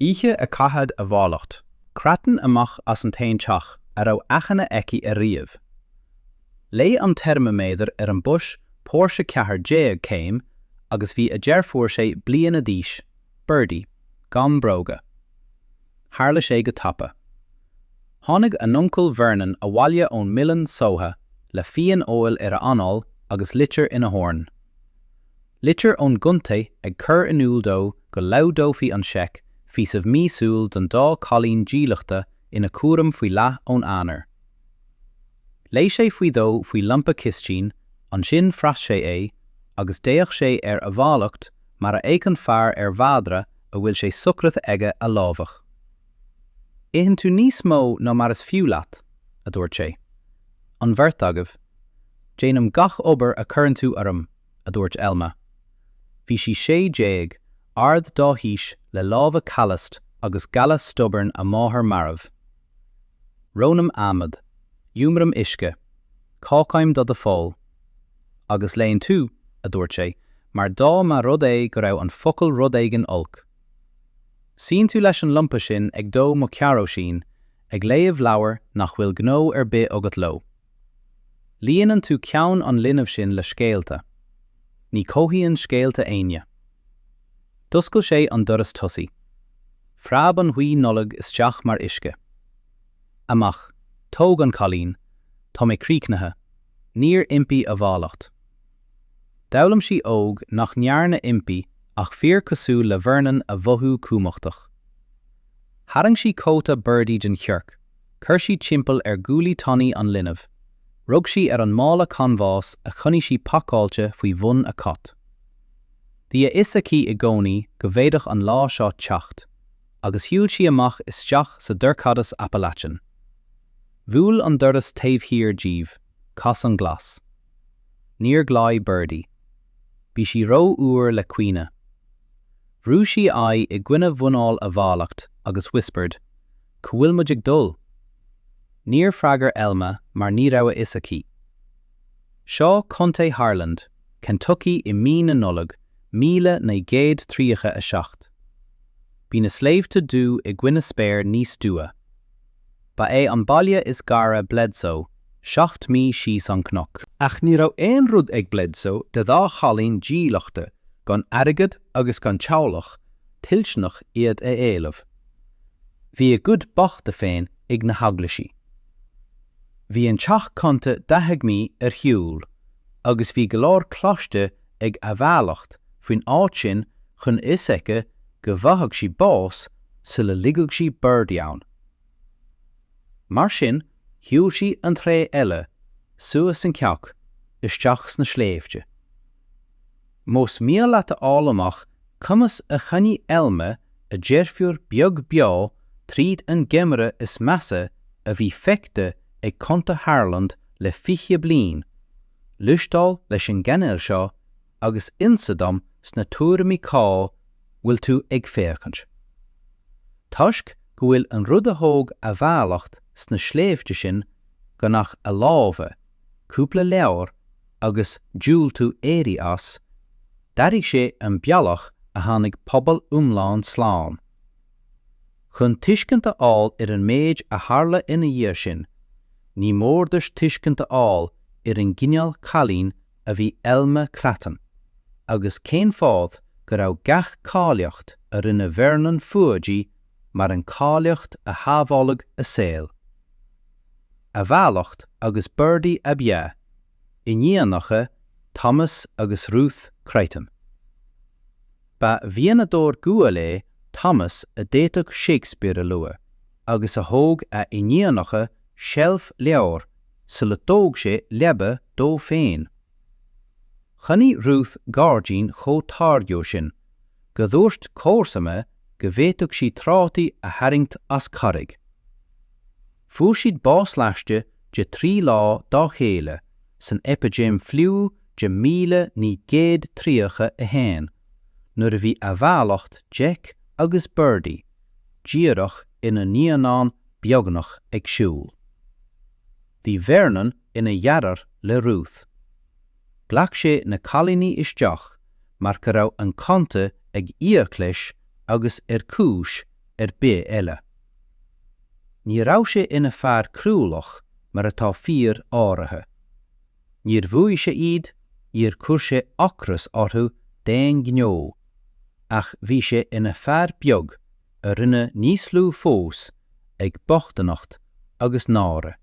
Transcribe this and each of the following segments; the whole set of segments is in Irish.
Oíche a caithfead a bhálacht. Kraton amach as an tain teach, a raibh achanna aici a riamh. Lé an termoméadar an buis póirse ceathair déag céim, agus bhí a deirfiúr sé bliana díos, Birdie, gan bróga. Tharla sé go tapa. Tháinig an uncle Vernon a bhaile ón millen sótha, le fian óil ar a anáil agus litir ina hórn. Litir ón gunta ag cur inúil dó go laudófaí an seic, fí sa mísúil don dá cholín díleachta ina cuaram faoi leath ón anar. Lé sé faoi dó faoi lampa kistín, an sin fras sé é, agus déach sé ar a bhálacht mar a éic fearr ar bhadra a bhfuil sé sucrata aige a lábhach. Éhann tú níos mó ná mar is fiú leat, a dúirt sé. An bhirt agah. Déanam gach obair a churann tú orm, a dúirt Elma. Bhí si sé déag, ard dá híis le lábha calast agus gala stubborn a máthair marabh. Rónam amad, dúmram isce, cácaim do a fáil. Agus léonn tú, a dúirt sé, mar dá má rud é go raibh an focail rud éigean olc. Síonn tú leis an lumpa sin ag dó mo cearó sin, ag léamh leabhar nach bhfuil gnó ar bith agat lo. Líonann tú ceann an linmh sin le scéalta. Ní cóthaíonn scéalta aine. Duscail sé an doras tosaí. Freab an huí nullag isteach mar isce. Amach, tóg an cholín, tá mé críochnathe, níor impi a bhálacht. D'fhoghlaim sí óg nach nearna impi ach fíor cosú le Vernon a bhothú cúmachtach. Tharraing sí cóta Birdie den chearc, chuir sí timpeall ar gúlaí tonaí an linmh. Rug sí ar an mála canvás a chunaigh sí pacáilte faoi bhun a cot. Bhí a aici i gcónaí go bhféadach an lá seo teacht, agus shiúil sí amach isteach sa dorchadas Appalachian. Bhuail an doras taobh-thír díobh, cas an glas. Níor gláid Birdie. Bhí sí ró uair le cuine. Bhrú sí aghaidh i gcoinne bhunáil a bhálacht agus whispered, "Bhfuil muid ag dul." Níor freagar Elma mar ní raibh aici. Seo Conte Harland, Kentucky I mí na nullag, 1937. Bí na sléimhte dú I gcoinne spéir níos dua. Ba é an baile is gara Bledsoe, 7 mí síos an knoc. Ach ní raibh aon rud ag Bledsoe de dá chalín díleachta, gan airgid agus gan teaghlach, tilsnach iad a éileamh. Bhí a good bocht féin ag na haglaisí. Bhí an teach conta 10 mí ar shiúil, agus bhí go leor cloiste ag a bhealacht faoin áit sin chun iseice go bhathag sí bás sa le ligeal sí Birdie ann. Mar sin, hiúil sí an tré eile, suas an ceach, isteach sna sléifte. Mós míl leat a álamach, cumas a chaní Elma a deirfiúr beag beá tríd an gheimhre is measa a bhí feicte ag conta Harland le 20 bliain, luistáil leis an gceannail seo agus insadam sna tuairimí cá bhfuil tú ag féachant. Toisc go bhfuil an rud a thóg a bhealacht sna sléifte sin go nach a lábha, cúpla leabhar agus dúil tú éirí as, d'fhaigh sé an bealach a tháinig pobal umláin sláán. Chun tuiscint áil ar an méid a tharla ina dhiar sin, ní mórdais tuiscint áil ar an gcineál chalín a bhí Elma Kraton, agus cén fád go raibh gach cáileacht a rinne Vernon fuadí mar an cáileacht a thábhálaigh a saoil. A bhealacht agus Birdie a bia, I níanacha Thomas agus Ruth Kraton. Ba bhíanadóir gua le Thomas a déiteach Shakespeare a lua, agus a thóg a I níanacha shelf leabhar, sa le tóg sé lebe dó féin. Chaní Ruth Gardín chó targeo sin, go dúirt córsama go bhféadach sí trátaí a haingt as carrig. Fuair siad bás leiste de 3 lá dá chéile, san epigéim fliú de 1930 a héin, nuair a bhí a bhealacht Jack agus Birdie, díreach ina níanán beagnach ag siúil. Bhí Vernon ina dhearar le Ruth. Ghlach sé na chalíní isteach mar go raibh an conta ag íochleis agus ar cúis bith eile. Ní raibh sé ina fear crúlach mar atá fíor áirithe. Níor bhuaigh sé iad, níor chuir sé ocras orthú déan gneo, ach bhí sé ina fear beag a rinne níos lú fós ag bochtanacht agus nára.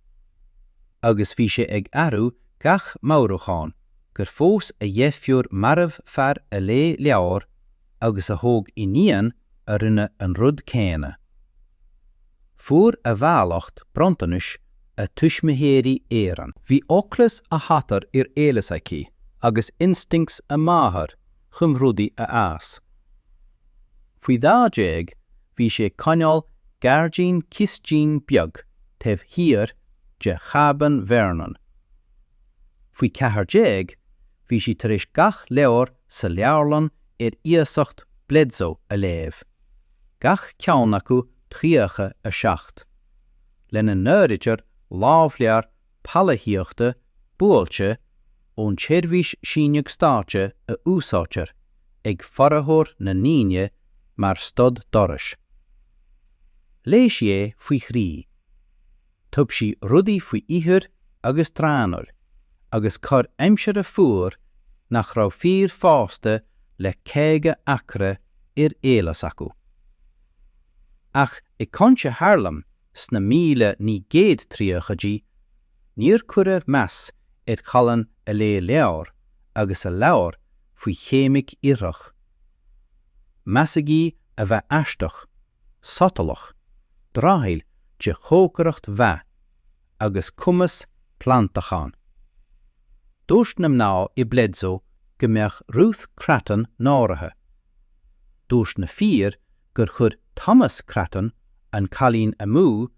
Agus bhí sé ag airú gach mabhrúcháin gur fós a deirfiúr marbh fear a lé leabhar agus a thóg I níon a rinne an rud céine. Fuair a bhealacht brontanis a tuismihéirí éireann. Bhí oclas a hatar éiles aici, agus instincts a máthair chun rudaí a as. Faoi dhá déag, bhí sé coinneáil gardín cistín beag taobh hir de chaban Vernon. Faoi cethar déag, bhí sí tar éis gach leabhar sa leabharlan íosacht bledso a léamh. Gach ceann acu tríocha a seacht. Lena nöiridir lábhlear palaíochta buailte ón tseirbhís síneag státe a úsátear ag farathóir na níine mar stud dorais. Léis é faoi chrí. Tub sí rudaí faoi ithear agus tránar, agus chur aimsear a fuair nach raibh fíor fásta le 50 acre éiles acu. Ach I conse Harlam sna 1930 níor cuireadh meas chalann a lé leabhar agus a leabhar faoi chéimic iarrach. Measagí a bheith aisteach, sotalach, drochail de chócaireacht bheith agus cumas plantacháin. Dúirt nam ná I bledso go mbeadh Ruth Kraton náirithe. Dúirt na fíor gur chud Thomas Kraton an chalín amú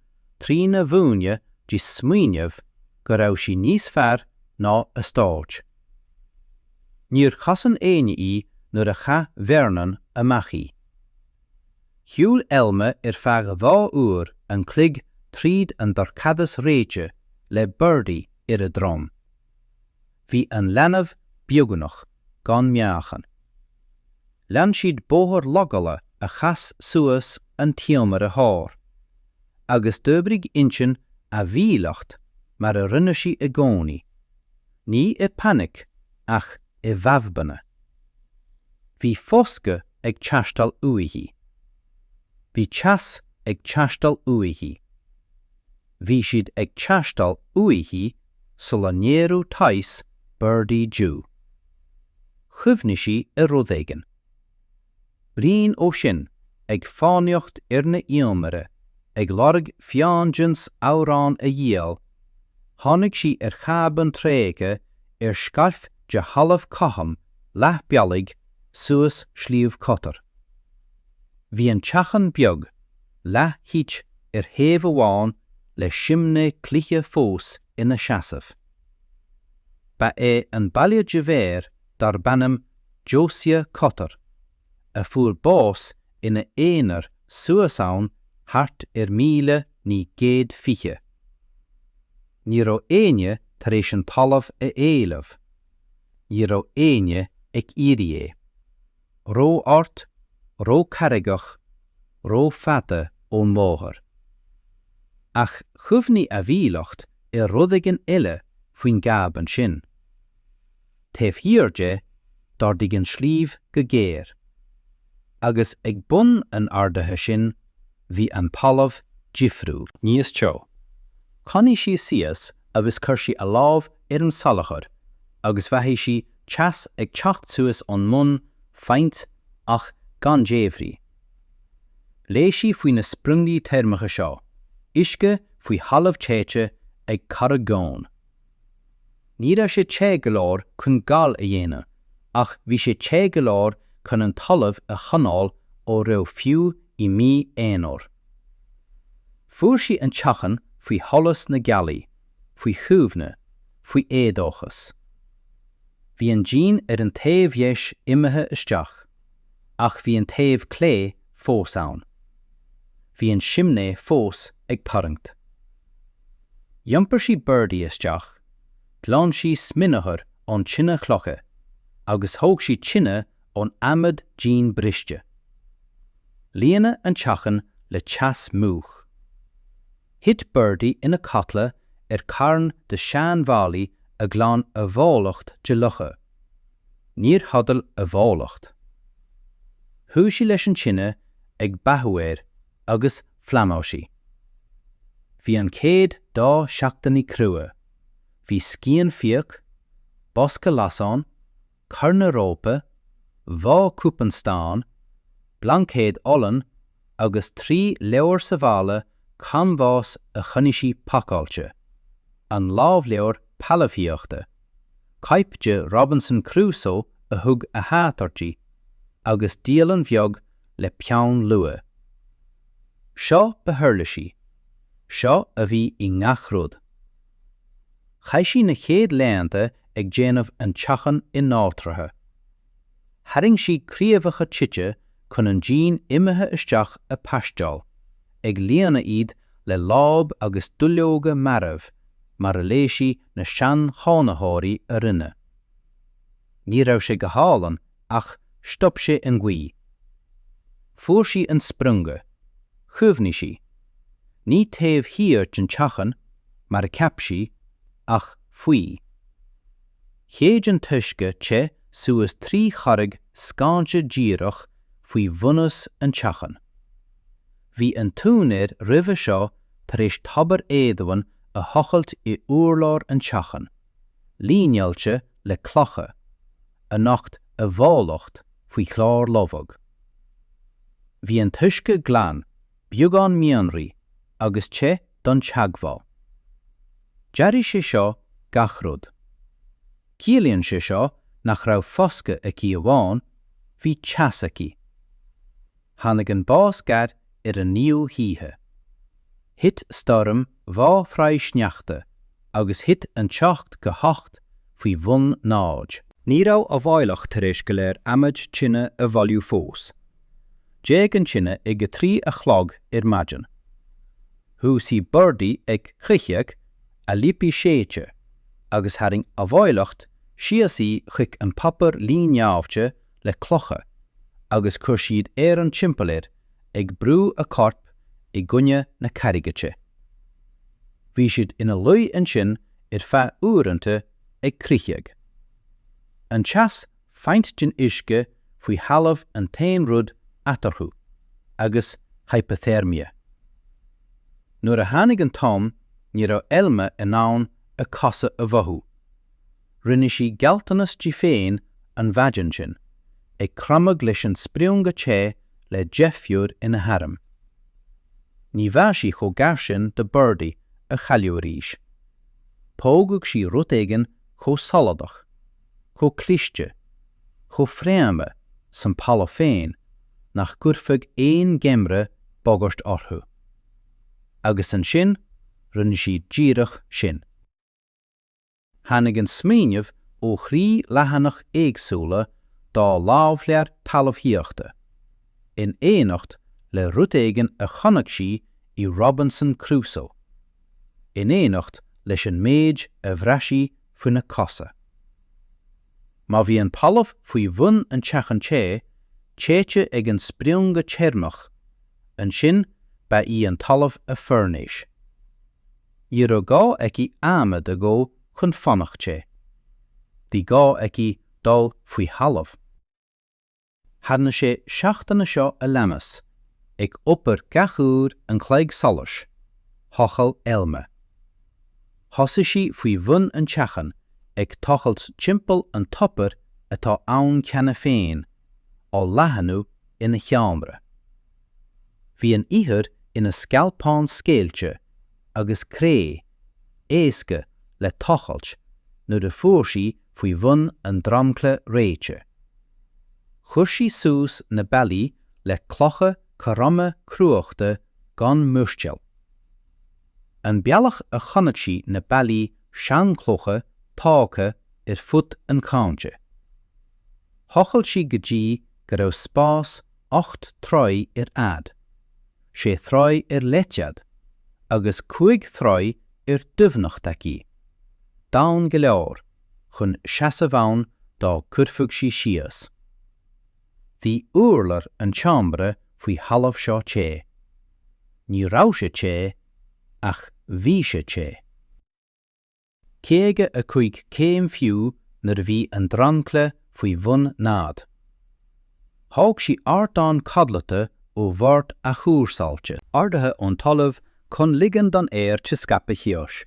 trína bhúine de smaoineamh go raibh sí níos fearr ná a stáit. Níor chasan aine í nuair a cha Vernon amachí. Shiúil elme feadh 2 uair an cloig tríd an dorchadas réite le Birdie a drom. Bhí an leanamh beagnach gan meáchan. Lean siad bóthar logala a chas suas an tiomar a thár, agus d'oibrig intin a bhílacht mar a rinne sí I gcónaí, ní I panic ach I bheabhbanna. Bhí foscadh ag teastal uaithí. Bhí teas ag teastal uaithí. Bhí siad ag teastal uaithí sula néarú tais Birdie Jew. Chuimhne sí I rud éigean. Brín ó sin ag fáinneocht na iomara ag lorg fiáinjins árán a dhéal, tháinig sí chaban tréige scarf de halamh cotham leath bealaig suas slíomh cotar. Bhí an teachan beag leath hít thaobh amháin le simne cluiche fós ina seasamh. Ba an baile de bhéir dar bannam Josia cotar, a fuair bás ina éonar suasán hart 1920. Ní raibh aine tar éis an talamh a éileamh. Ní raibh aine ag irí. Ró ort, ró carrigach, ró fada ón máthair. Ach chuimhní a bhílacht rudaigin eile faoin gab an sin. Taobh hiorde dardig an slíomh go géir. Agus ag bun an ardathe sin, bhí an talamh difriúil. Níos teo. Conaí sí sias a bhís chuir sí a lámh an salachar, agus bheithí sí teas ag teacht suas an mun, faint ach gan déimhrí. Léis sí faoin na sprunglaí termacha seo, isce faoi halamh téite ag caragón. Ní raibh sé té go leor chun gal a dhéanamh, ach bhí sé té go leor chun an talamh a chonáil ó raibh fiú I mí éonóir. Fuair sí an teachan faoi tholas na gealaí, faoi chúbhne, faoi éadóchas. Bhí an jean an taobh dheis imethe isteach, ach bhí an taobh clé fós ann. Bhí an simné fós ag parangt. Diompar sí Birdie isteach, glán sí sminachar an tine clocha, agus thóg sí tine an amad jean briste. Líana an teachan le teas múch. Hit Birdie ina catla carn de Sean Valley a glán a bhálacht de lucha. Níor hadal a bhálacht. Thú sí leis an tine ag bathúir agus flamáisí. Bhí an céad dá seachtaí crua. Bhí scían fiach, bosca lasán, carna rópa, bhá cúpanstán, blancéad olan agus trí leabhar sa bhála canvás a choinnigh pacáilte, an lábhleabhar palafíochta, caipte Robinson Crusoe a thug a hátartí, agus díalan bheag le peann lua. Seo bethirlisí, seo a bhí I ngachrúd. Chaisí na chéad léanta ag déanamh an teachan I nátratha. Haring sí críomhacha tite chun an dín imethe isteach a paisteáil, ag líana iad le láb agus dúleoga marabh, mar a léisi na sean chánatháirí a rinne. Ní raibh sé go hálan ach stop sé an gcuí. Fuair sí an sprunge, chuimhní sí. Ní taobh hiart an teachan, mar a ceap sí, ach faoi. Chéad an tuisce te suas trí charreg scáinte díreach faoi bhunas an teachan. Bhí an túnéir roimhe seo tar éis tabar éadhain a thochailt I uorlár an teachan, línealte le clocha, a nacht a bhálacht faoi chlár lomhag. Bhí an tuisce glan, beagán mianraí, agus te don teagmhá. Dearadh sé seo gachrúd. Ciallaíonn sé seo nach raibh foscadh aici amháin, bhí teas aici. Tháinig an bás gar an níú híthe. Hit storm bhá phraigh sneachta, agus hit an teacht go hocht faoi bhun náid. Ní raibh a bháileach tar éis go léir aimid tine a bhailiú fós. Déag an tine ag go trí a chlog maidin. Thú sí Birdie ag chuicheag a lípi séite, agus haring a bháileacht siasí chuig an papar líneábhte le clocha, agus chuir siad an timpplair ag brú a corp I gunne na carigate. Bhí siad ina luí an sin feadh uaireanta ag crícheag. An teas feint din isce faoi halamh an tain rud atarthú, agus hypothermia. Nuair a tháinig an tom, ní raibh elme in ann a cosa a bhathú. Rinne sí gealtanas dí féin an bhaidin sin, ag cramag leis an spriúnga té le deirfiúr ina haram. Ní bheadh sí chomh gar sin de Birdie a chailiú arís. Pógadh sí rud éigean chomh saladach, chomh cliste, chomh fréama san palla féin, nach gcuirfeadh gheimhre bogart orthú. Agus an sin, rinne sí díreach sin. Tháinig an smíineh ó chrí leathanach éagsúla dá lábhlear talamh-thíochta. In éanacht le rud éigean a chonaic sí I Robinson Crusoe. In éanacht leis an méid a bhreisí faoin na cosa. Má bhí an talamh faoi bhun an teachan té, téite ag an spriúnga téirmach, an sin ba I an talamh a fearnéis. Í raibh gá aici ama de go chun fannach té. Bhí gá aici dul faoi halamh. Tharna sé seachtainna seo a lemas, ag obair gach úr an chleig solas, thochail elme. Thosa sí faoi bhun an teachan ag tochailt timpeall an topper atá ann ceanna féin, ó leathanú ina gheimhre. Bhí an ithear ina scalpán scéalte, agus cré, éasca le tochailt, nuair a fuair sí faoi bhun an dramcla réite. Chuir sí sús na bealaí le clocha carama cruachta gan muisteal. An bealach a chonaic sí na bealaí seanclocha pácha fut an cáinte. Thochail sí go dtí go raibh spás 8 troid ad, 6 troid leitead, agus 5 troid dubhnacht aici. Dán go leor, chun seasa bhain dá cuirfeadh sí síos. Bhí uorlar an teambre faoi halamh seo té. ní rause sé, ach bhíse sé. Céige a chuig céim fiú nar bhí an drancla faoi bhun nád. Thóg sí ardán cadlata ó bhart a chúrsáilte. Ardathe ón talamh chun ligean don air te scapa thios.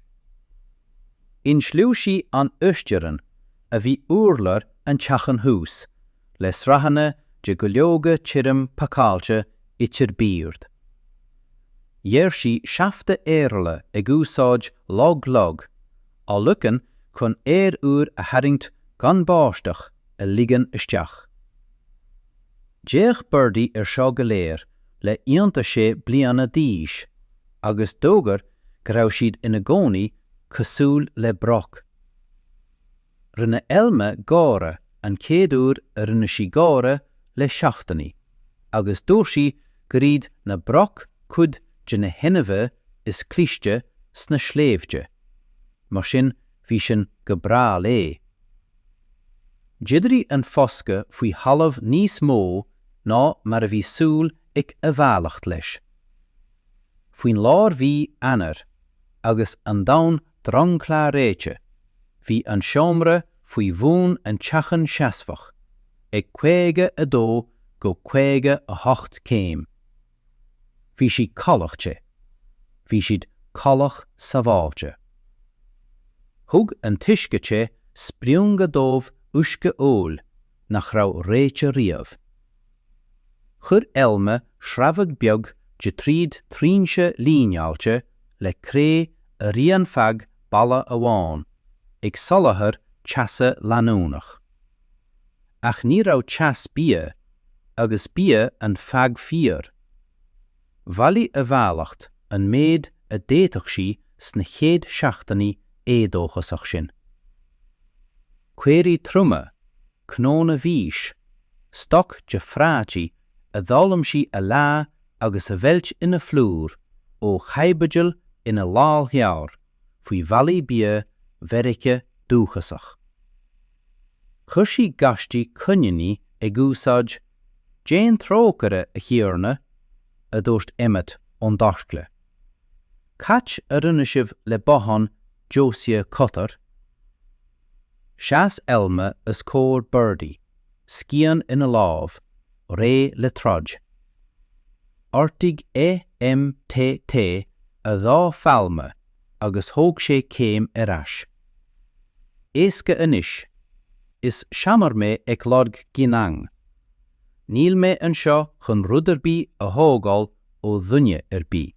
Inslú sí an uisteireann a bhí úrlar an teachan hús, le srahanna de go leoga tirim pacáilte I Birdie. Dheir sí seafta éirla ag úsáid log, á lucan chun éir-úr a haringt gan báisteach a ligean isteach. Déag Birdie seo go léir le ionta sé bliana díis, agus dógar go raibh siad ina gcónaí cosúil le broch. Rinne elme gára an céadúr a rinne sí gára le seachtaní, agus dúir sí go riad na broch cud de na hinmhe is clíste sna sléimhte, mar sin bhí sin go brá lé. D'idirí an foscadh faoi halamh níos mó ná mar a bhí súil ag a bhealacht leis. Faoin lár bhí anar, agus an domhan drangclá réite, bhí an seomra faoi bhún an teachan seasfach, ag 52 go 58 céim. Bhí si callachte, bhí siad callach sa bháilte. Thug an tuiscite spriung go dómh uisce óil nach raibh réite riamh. Chur elme sreabhadh beag de tríd trínse líneáilte le cré a rian fag balla amháin, ag solathair teasa leanúnach. Ach ní raibh teas bia, agus bia an fag fiar. Bhailí a bhealacht an méid a déiteach sí sna chéad seachtaní édóchasach sin. Cuirí truma, cnóna bhís, stoc de fráití a dhálam sí a lá agus a bheilt ina flúr ó chaibeidil ina lál heabhar faoi bhailí bia mheireacha dúchasach. Chur sí gastí choinnigh ag úsáid déan trócara a chiarna a dúirt Emmet ón darscle. Cait a rinne sibh le mbothán Josia Cotar. Seas elme is cór Birdie, scian ina lámh, ré le trod. Ortaigh MTT a dhá fealme agus thóg sé céim ar ais. Éasca inis, is seamar mé ag lorg ginang. Níl mé an seo chun ruderbí a thógáil ó dhunne ar bí.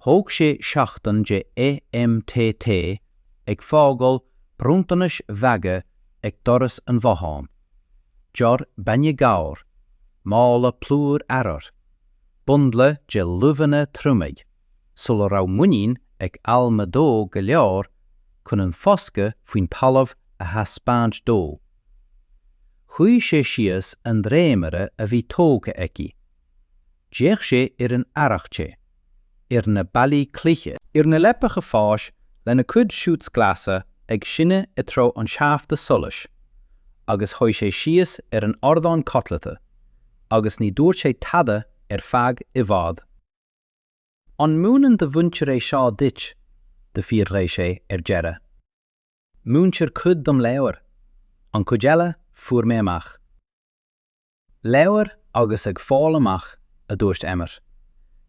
Thóg sé seachtain de MTT ag fágáil brúntanis bheige ag doras an bhothán. Deor banne gabhar, mála plúr arar, bundle de luhanna trúmaid, sula raibh muín ag alma dó go leor chun an foscadh faoin talamh a haspáint dó. Chuaigh sé síos an dréimere a bhí tóca aici. Déag sé ar an airachté, ar na bailí cluiche, ar na lepacha fáis le na cud siúts glasa ag sinne I tro an seafta solas, agus chuaigh sé síos ar an ardán cotlata, agus ní dúirt sé tada ar fag I bhád. An múnan de bhaintear é seo dit, de fíor rééis sé ar deire. Múntear cud dom leabhar, an cudeile fuair mé amach. Leabhar agus ag fáil amach a dúirt Emmer.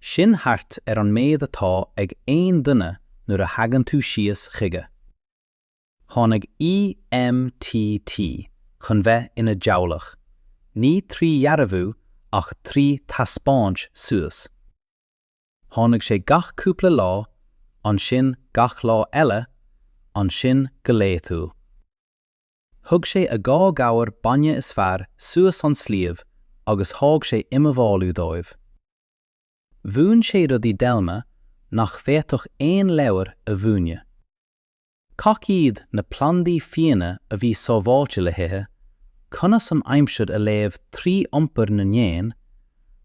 Sin thart ar an méad atá ag aon duine nuair a hagann tú síos chuige. Tháinig EMTT chun bheith ina dteaghlach, ní trí dhearbhú ach trí taspáint suas. Tháinig sé gach cúpla lá, an sin gach lá eile, an sin go léithú. Thug sé a gá gabhar banne is fearr suas an slíomh agus thág sé imimháilú dóibh. Bhún sé rudí delma nach féadach éon leabhar a bhúne. Cach iad na plandaí fianna a bhí sábháilte le hithe, conas an aimsead a léamh 3 iompar na néan,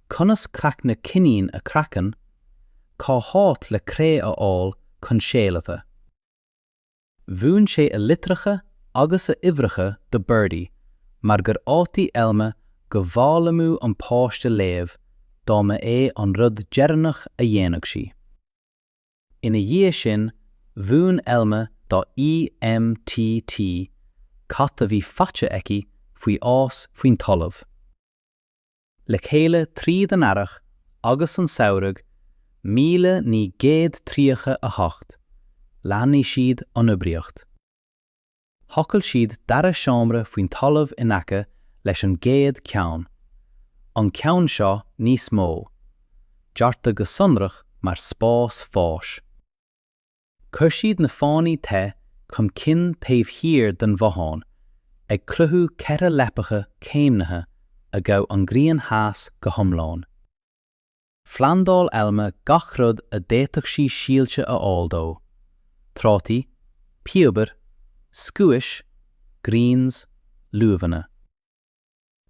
conas craic na cinín a craiceann, cá háit le cré a fháil chun séalatha. Bhún sé a litricha agus a ibhreacha de Birdie, mar gur átaí elme go bhálamú an páiste léamh dáma an rud dearnach a dhéanamh sí. Ina dhí sin, bhún elme dá EMTT cat a bhí faite aici faoi ás faoin talamh. Le chéile tríd an arach agus an saoirg 1938 leanaí siad an ubriacht. Thochail siad dara seomra faoin talamh in aice leis an géad ceann. An ceann seo níos mó. Deirtha go sonrach mar spás fáis. Chuir siad na fánaí te chun cinn taobh hir den mbothán, ag cruthú ceithre lepacha céimnithe a gabh an gcraon theas go hiomlán. Phleandáil elme gach rud a d'fhéadfadh sí síolte a fháil dó. Trátaí, piabair, scuais, greens, luamhanna.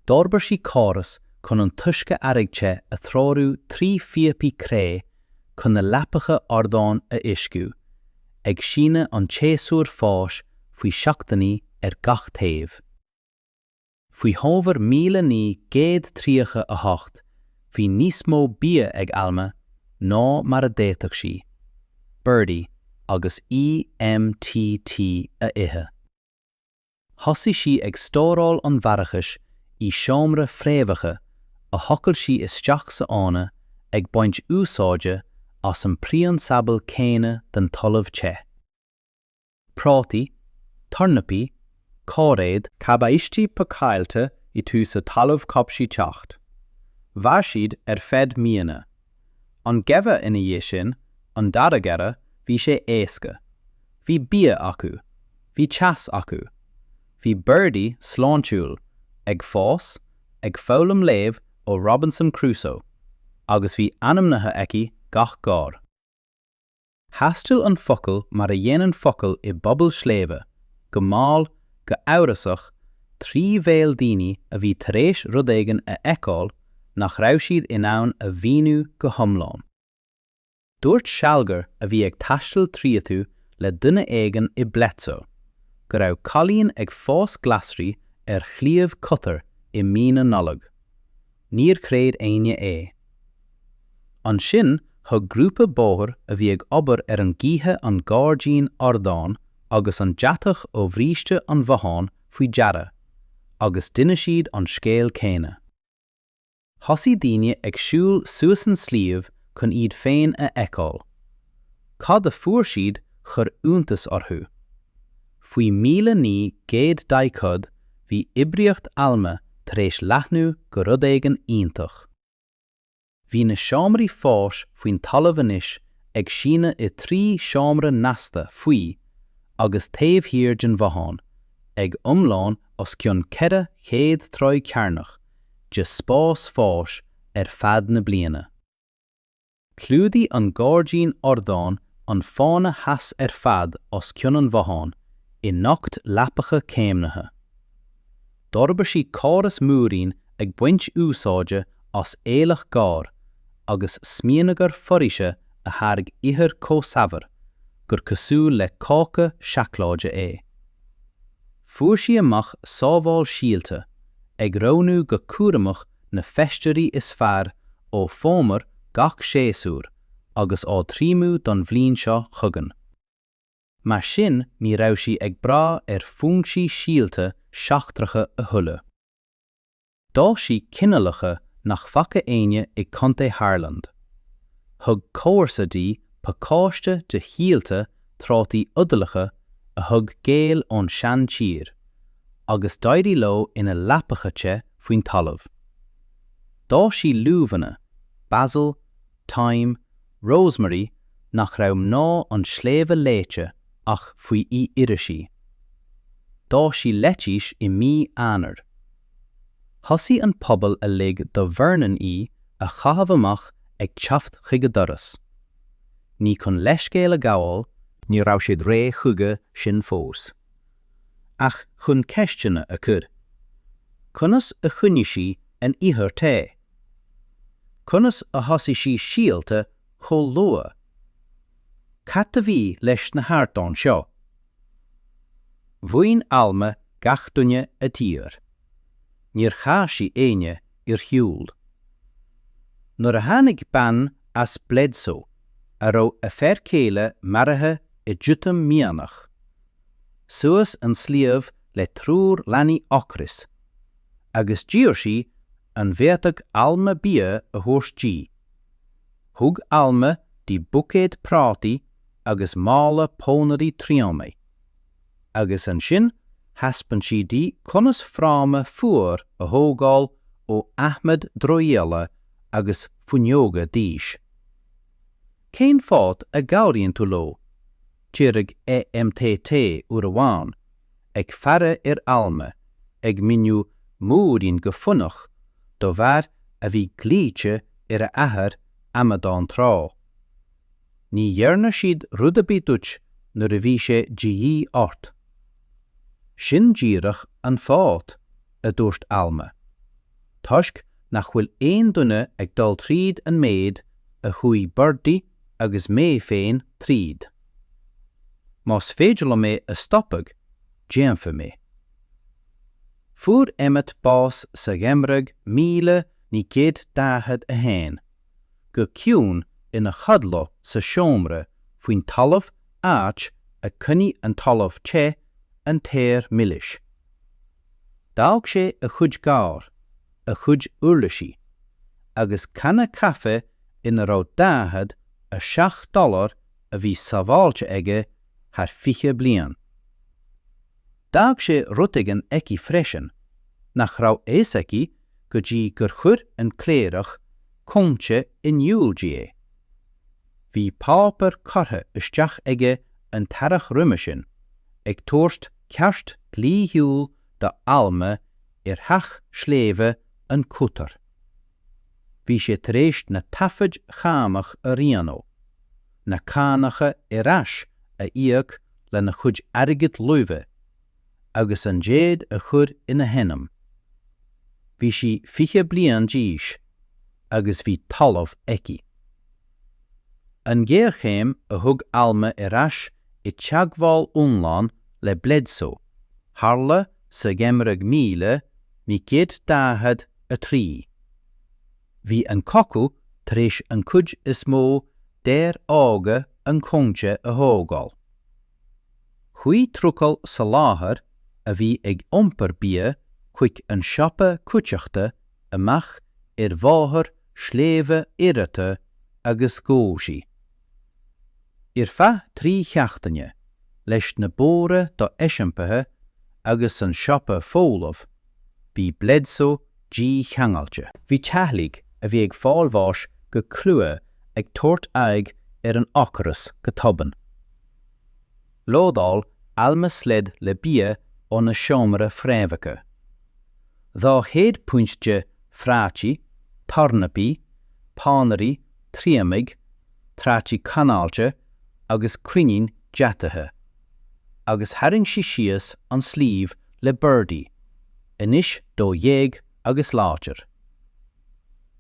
D'orbair sí cáras chun an tuisce airgte a thrárú trí fiapaí cré chun na lepacha ardáin a isciú, ag síne an téasúr fáis faoi seachtainaí gach taobh. Faoi thómhar 1938, bhí níos mó bia ag alma ná mar a d'fhéadfadh sí. Birdie agus EMTT a ithe. Thosaigh sí ag stóráil an bharachas í seomra fréamhacha a thocail sí isteach sa ána ag baint úsáide as an príon sabal céine den talamh te. Prátaí, tarnapaí, córéad cabaistí pacáilte I tú sa talamh cobsaí teacht. Bhair siad fed miana. An gheimhre ina dhé sin, an dada gheimhre, bhí sé éasca. Bhí bia acu, bhí teas acu. Bhí Birdie sláintiúil, ag fós, ag foghlaim léamh ó Robinson Crusoe, agus bhí anamnatha aici gach gár. Theastail an focail mar a dhéanann focail I bobbal sléibhe, go máil, go amhrasach, 3,000 daoine a bhí tar éis rud éigean a fheiceáil nach raibh siad in ann a bhíonú go hiomlán. Dúirt sealgar a bhí ag taisteal tríothú le duine éigean I bletso, go raibh cailín ag fós glasrí chliamh cutar I mína nollag. Níor créad aine é. An sin thug grúpa bóthar a bhí ag obair an gcíthe an gáirdeán ardáin agus an deatach ó bhríste an mbothán faoi deara, agus duine siad an scéal céine. Thosaigh daoine ag siúil suas an slíomh chun iad féin a fheiceáil. Cad a fuair siad chur úntas orthú. Faoi 1940 bhí ibriacht alma tar éis leathnú go rud éigean iontach. Bhí na seomraí fáis faoin talamh anois ag síne I 3 seomra neasta faoi agus taobh hir den mbothán, ag iomlán os cionn 400 cearnach, de spás fáis fad na bliana. Clúdaí an gáirdeán ardáin an fána theas fad os cionn an mbothán I nocht lepacha céimnithe. D'orbair sí cáras múirín ag baint úsáide as éalach gár agus smíanagar forise a tharg ihir cósabhar gur cosúil le cácha seacláide é. Fuair sí amach sábháil síalta ag rónú go cuaireamach na feistearí is fearr ó fómar gach séasúr agus á trímú don bhliain seo chugainn. Mar sin ní raibh sí ag brá fúnsaí síalta seachtracha a thuille. Dá sí cinealacha nach facha aine I Conte Harland. Thug cóirsadí pacáiste de hialta trátaí udalacha a thug géal ón sean tír, agus dairí lo ina leapachate faoin talamh. Dá sí luamhanna, basil, thyme, rosemary nach raibh ná an sléibhe léite ach faoi I iriseí. Dá sí leitís I mí anar. Thosaigh an pobal a lig do Vernon a chahabh amach ag teacht chuige doras. Ní chun leiscéal a gabháil, ní raibh siad ré chuige sin fós. Ach chun ceistena a chur. Conas a chuinne sí an ihir té. Conas a thosaigh sí síalta chomh lua. Cad a bhí leis na háartáin seo. Bhuain alma gach duine a tír. Níor chá sí aine ar shiúl. Nuair a tháinig ban as Bledsoe, a raibh a fearcéile marithe I dtútam mianach. Suas an sliamh le trúr leanaí ocras, agus díor sí an bhéadach alma bia a thuairsdí. Thug alma dí bucéad prátaí agus mála pónarí tríomaí. Agus an sin haspan si dí conas fráma fuar a thógáil ó Ahmed Droiéala agus fuinneoga díis. Cén fát a gabhraíonn tú leo, tíreag MTT uair amháin, ag fearre alma, ag miniú múirín go funnach, do bhar a bhí glíte a athair amadán trá. Ní dhearna siad rud a bídúit nuair a bhí sé díí ort. Sin díreach an fát a dúirt alma. Toisc nach bhfuil aon duine ag dul tríd an méid a chuaigh Birdie agus mé féin tríd. Más féidir le mé a stoppag, déanfa mé. Fuair Emmet bás sa gheimhre 1910 go ciún ina chadlo sa seomra faoin talamh áit a cuine an talamh te an téir milliis. D'ág sé a chuid gár, a chuid uirlisí, agus canna cafe ina rá dáthad a $7 a bhí sábháilte aige thar 5 blian. D'ág sé rutagan aici freisin, nach rá éasaici go dtí gur chuir an cléireach cónte inniúil é. Bhí pápar cortha isteach aige an tarach ruime sin, ag tuairt ceart glíthúil do alma thach sléimhe an cútar. Bhí sé tar éis na taifid chámach a rianó, na cánacha ais a íoc le na chuid airgid luimhe, agus an déad a chur ina henam. Bhí sí 5 blian díis, agus bhí talamh aici. An ggéirchéim a thug alma ais I teagmháil únláin le Bledsoe, tharla sa gheimhre 1913. Bhí an cocu tar éis an cuid is mó déir ága an cónte a thógáil. Chuí trucail sa láthair a bhí ag iompar bia chuig an siopa cúteachta amach bháthar sléimhe iarrata agus góisí. Feadh 3 cheachtaine leis na bóra do eisimpithe agus an siopa fólamh, bhí Bledsoe dí cheangailte. Bhí teaghlaigh a bhí ag fáilbháis go clua ag tuairt aig an ocras go toban. Lódáil alma sled le bia ó na seomra fréamhacha. Dhá héad puinte frátaí, tarnapaí, pánarí, tríamaigh, trátaí canáilte agus cruinnín deatathe, agus haring si síos an slíomh le Birdie, inis dó dhéag agus láitir.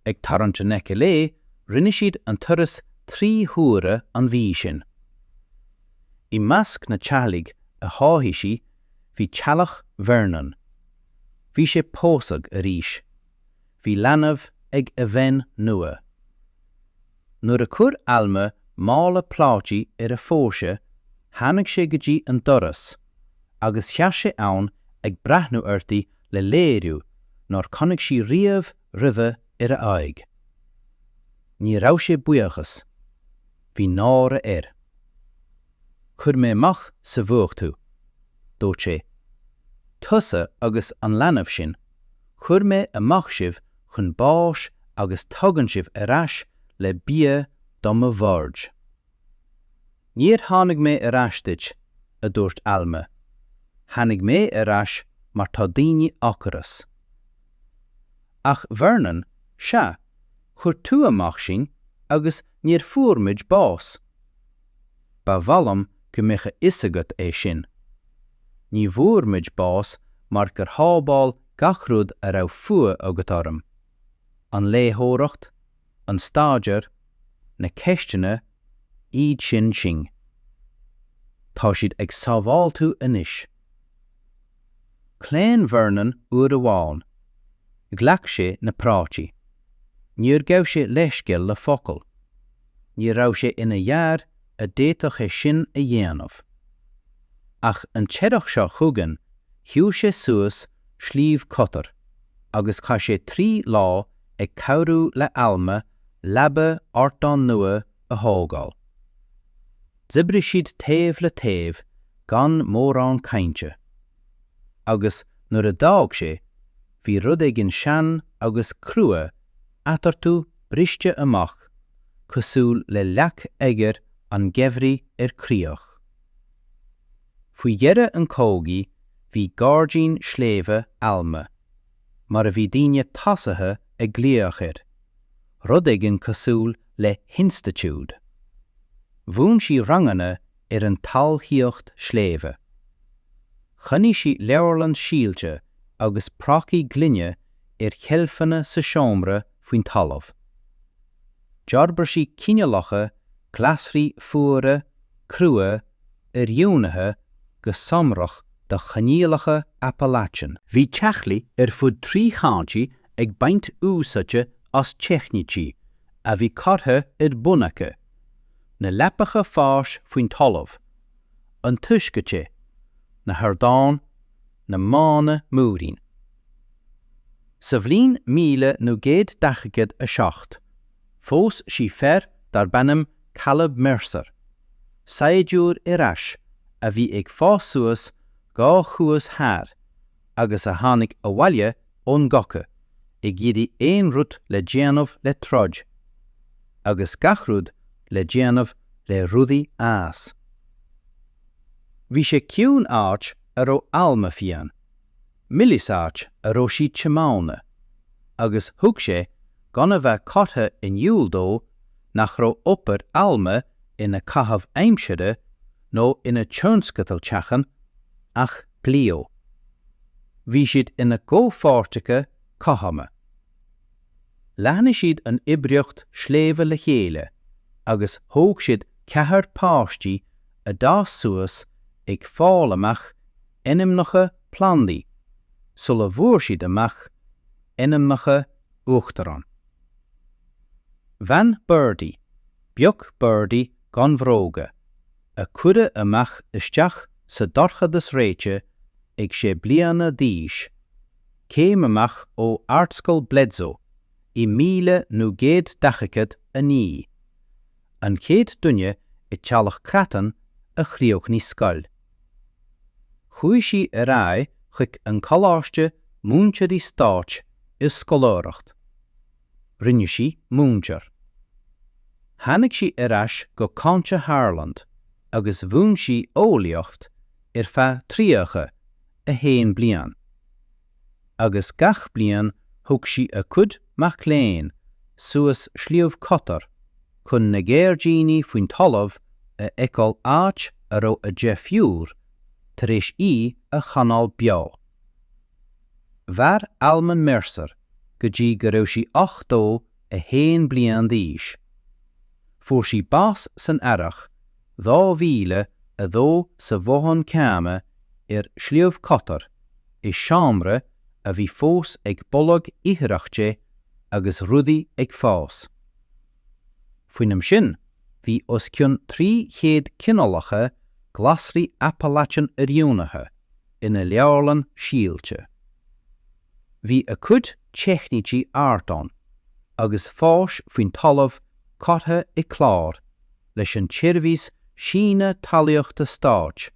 Ag tarrante neice lé, rinne siad an turas 3 huaire an bhí sin. I measc na teaghlaigh a háithí si, bhí tealach Vernon. Bhí sé pósag a ríis. Bhí leanamh ag a bhein nua. Nuair a chur alma mála plátaí a fóise, tháinig sé go dtí an doras, agus cheas sé ann ag brathnú ortaí le léiriú nár connig sí riamh roimhe a aig. Ní raibh sé buíochas. Bhí nára Chur mé amach sa bhuachtú, dóit sé. Tusa agus an leanamh sin, chur mé amach sibh chun báis agus tugann sibh ais le bia dom a bhard. Níor tháinig mé aisteach a dúirt alma. Tháinig mé ais mar tá daoine ocras. Ach Vernon, se, chur tú amach sin agus níor fuairmid bás. Ba bhalam go mbeadh isagat é sin. Ní bhuairmid bás mar gur hábáil gach rud a raibh fua agat orm. An léthóireacht, an stáidear, na ceisteanna, iad sin. Tá siad ag sábháiltú inis. Cléan Vernon uair amháin, ghlaic sé na prátaí. Níor gabh sé leisceil le focail. Ní raibh sé ina dhear a d'fhéadfadh é sin a dhéanamh. Ach an teireadh seo chugainn, hiú sé suas slíomh cotar, agus cha sé 3 lá ag cabhrú le alma labba ardán nua a thógáil. D'oibre siad taobh le taobh gan mórán cainte. Agus nuair a d'ág sé, bhí rud ag an sean agus crua atartú briste amach, cosúil le leach aigeir an gheimhre críoch. Faoi dheire an cógaí, bhí gáirdeán sléibhe alma, mar a bhí daoine tasathe ag gléoch rud éigin cosúil le hinstitiúd. Bhún sí ranganna an talthaíocht sléibhe. Chonigh sí leabharlann síolte agus prachaí glunne cheilfanna sa seomra faoin talamh. Dearbar sí cineálacha, glasraí fuara, crua, dúnathe go samrach do choinníollacha Appalachian. Bhí teachlaí fud 3 cháintí ag baint úsáide as teichnití, a bhí cartha bunacha, na lepacha fás faoin talamh, an tuiscite, na hardáin, na mána múrainn. Sa bhliain 1947, fós sí fer dar bannam Caleb Mercer, saidúr ais a bhí ag fás suas gá chuas thar, agus a tháinig a bhaile ón gacha, ag iad éon rud le déanamh le troid, agus gach rud le déanamh le rudaí as. Bhí sé ciún áit a raibh alma fian, millis áit a raibh sí tiomána, agus thug sé gan a bheith catha in iúl dó nach raibh oppar alma ina caitheamh aimsire nó ina tionscatal teachan ach plío. Bhí siad ina ggófártacha caithama. Leanna siad an ibriocht sléibhe le chéile, agus thóg siad 4 páistí a dás suas ag fáil amach inimnacha plandaí, sulla bhuair siad amach inimnacha uachtarán. Bhain Birdie, beag Birdie gan bhróga, a cuireadh amach isteach sa dorchadas réite ag sé bliana díis, céim amach ó Artscoil Bledsoe I 1940 a ní, an chéad duine I teallach Kraton a chríoch ní scoil. Chúi sí a rá chuig an choláiste múnteirí stáit is scoláireacht. Rinne sí múntear. Tháinig sí ais go cáinte Harland, agus bhún sí ólaíocht feadh tríocha a 1 blian. Agus gach blian thug sí a cud mac léinn suas slíomh cotar, chun na géardaoine faoin talamh a fheiceáil áit a raibh a deirfiúr tar éis a chanáil beo. Bhar Alman Mercer go dtí go raibh sí 8 dó a 1 blian díis. Fuair sí bás san airach 2000 a dó sa bmbothán ceama slíomh cotar I seomra a bhí fós ag bollag itheachtaí agus rudaí ag fás. Fuinnim sin, bhí os cionn 300 cineálacha glasraí Appalachian dúnathe ina leabharlann síolte. Bhí a cud teichnití ardán, agus fás faoin talamh catha I clár leis an tseirbhís síne talíochta stáit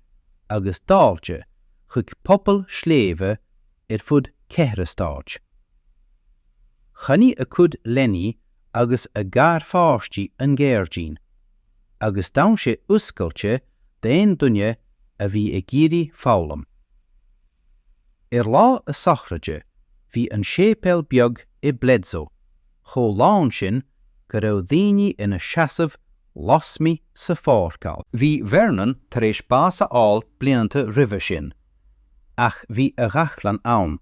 agus dáilte chuig pobal sléibhe fud ceithre stáit. Chonigh a cud lenny agus a gar fáistí an géardaoin, agus dán sé uscailte d'aon duine a bhí ag géirí fálam. Lá a sachraide, bhí an sépéal beag I Bledsoe, chomh lán sin go raibh daoine ina seasamh losmaí sa fórcail. Bhí Vernon tar éis bás a fháil blianta roimhe sin, ach bhí a gachlan ann.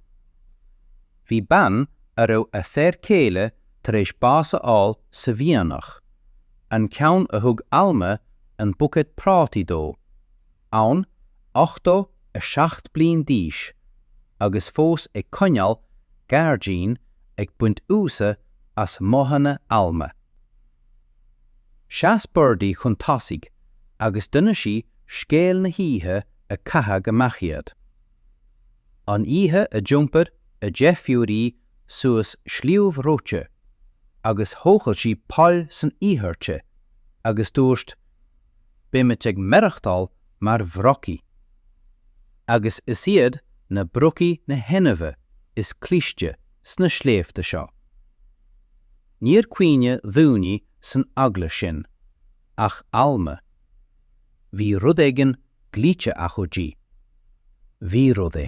Bhí ban a raibh a thir céile tar éis bás a fháil sa bhíonach, an ceann a thug alma an bucad prátaí dó, ann 8 a 7 bliain díis, agus fós ag coinneáil Gardaín ag buint úsa as mbothánna alma. Seas Birdie chun tosaigh, agus duine sí scéal na híthe a cathag amach iad. An ihe a jumpar a deirfiúr suas sliúbh róte, agus thochail sí páil san íthirte, agus dúirt, b'imit ag merachtáil mar bhrocaí. Agus is iad na brocaí na henamh is clíste sna sléifte seo. Níor cuine dhúine san agla sin, ach alma. Bhí rud éigin glíte a chu dí. Bhí rud é.